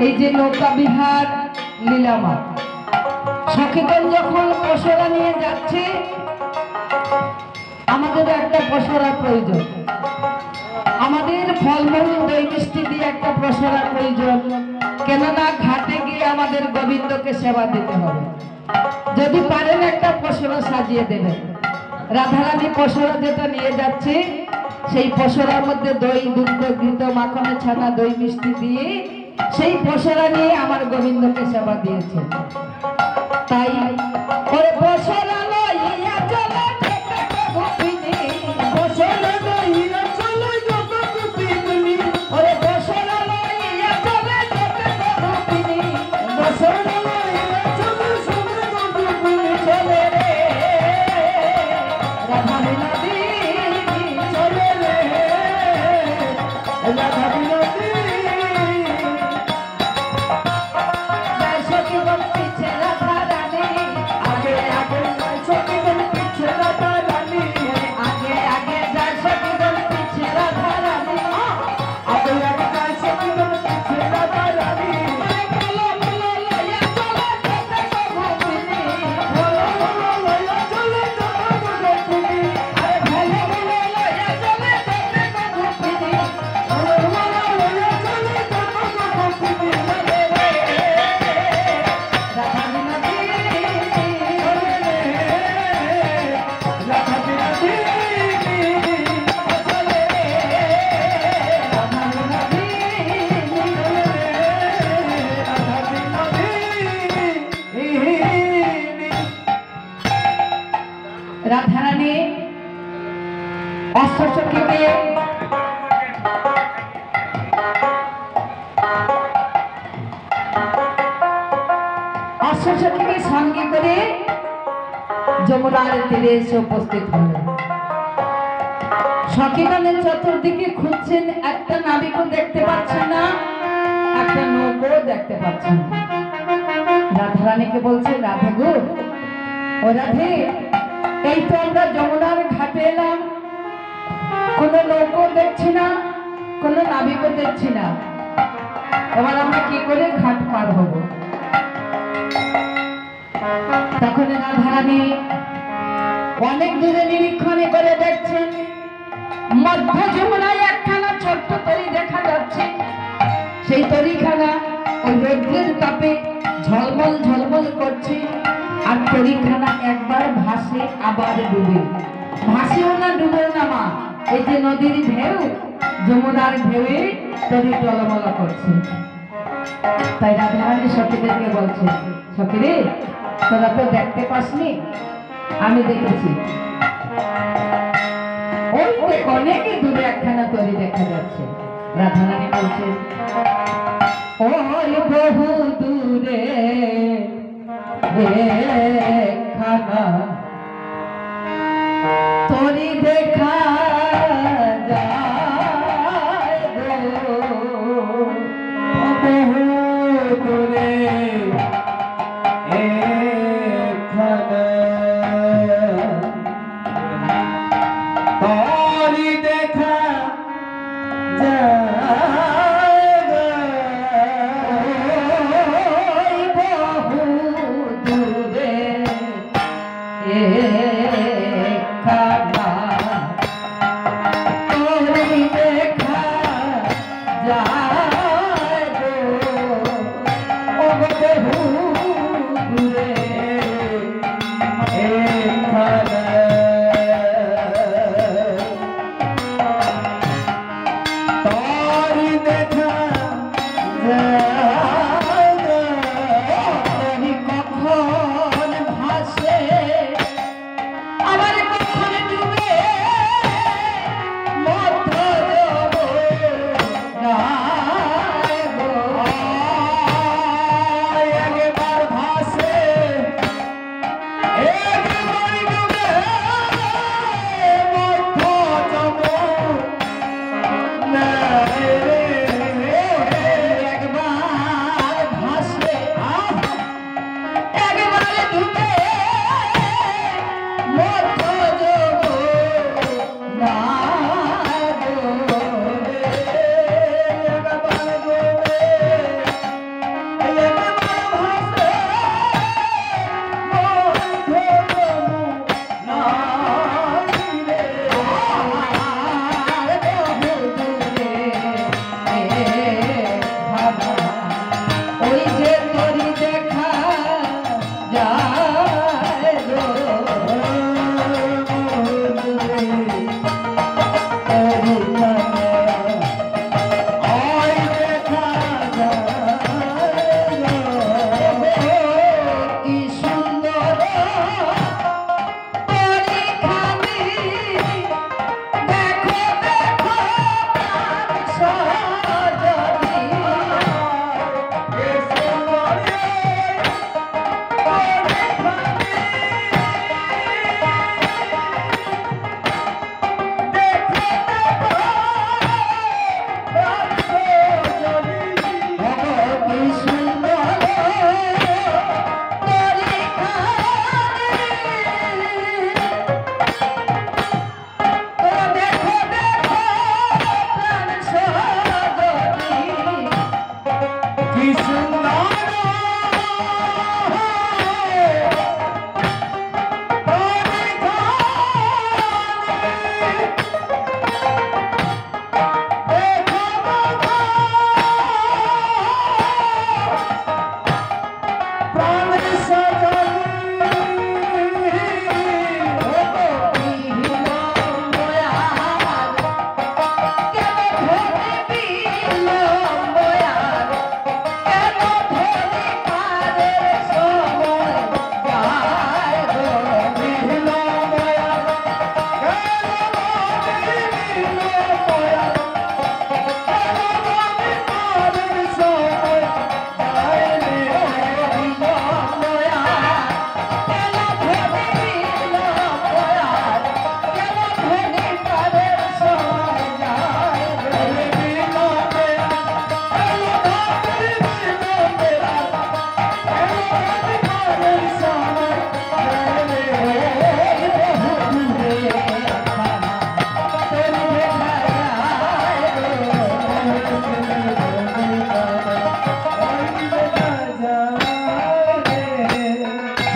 এই যে নৌকা বিহার লীলামা সখীগণ যখন পসরা নিয়ে যাচ্ছে, আমাদের একটা পসরার প্রয়োজন, আমাদের ফলমূল দই মিষ্টি দিয়ে একটা পসরার প্রয়োজন। কেননা ঘাটে গিয়ে আমাদের গোবিন্দকে সেবা দিতে হবে। যদি পারেন একটা পসরা সাজিয়ে দেবেন। রাধারানী পসরা যেটা নিয়ে যাচ্ছে, সেই পসরার মধ্যে দই, দুগ্ধ, ঘৃত, মাখনে ছানা, দই মিষ্টি দিয়ে সেই পসরা নিয়ে আমার গোবিন্দকে সেবা দিয়েছে। তাই ওরে পসরা লইয়া চলে গোপিনী, পসরা লইয়া চলে গোপিনী, ওরে পসরা লইয়া চলে গোপিনী, পসরা লইয়া চলে গোপিনী, চলে রে রাধারানী নদী, চলে রে রাধারানী নদী। রাধারানী অষ্টসখীকে সঙ্গে করে যমুনার তীরে এসে উপস্থিত হলেন। সখীগণের চতুর্দিকে খুঁজছেন, একটা নাবিকও দেখতে পাচ্ছেন না, একটা নৌকো দেখতে পাচ্ছেন না। রাধারানীকে বলছে, রাধে গো, ও রাধে, এই তো আমরা যমুনার ঘাটে এলাম, কোন নৌকো দেখছি না, কোন নাবিকও দেখছি না, এবার আমরা কি করে ঘাট পার হব? তখন রাধারানী অনেক দূরে নিরীক্ষণে করে দেখছেন, মধ্য যমুনায় একখানা ছোট্ট তরী দেখা যাচ্ছে। সেই তরীখানা ওই রৌদ্রের তাপে ঝলমল ঝলমল করছে, আর তরীখানা একবার ভাসে আবার ডুবে, ভাসেও না ডুবেও না মা, এই যে নদীর ঢেউ, যমুনার ঢেউয়ে তরী টলমল করছে। তাই রাধারানী সখীদেরকে বলছে, সখী রে, তোরা তো দেখতে পাসনি, আমি দেখেছি, ওই অনেক দূরে একখানা তরী দেখা যাচ্ছে। রাধারানী বলছে, ওই বহু দূরে একখানা তরী দেখা যায় গো, বহু দূরে একখানা তরী দেখা যায় গো, বহু দূরে একখানা তরী দেখা যায়।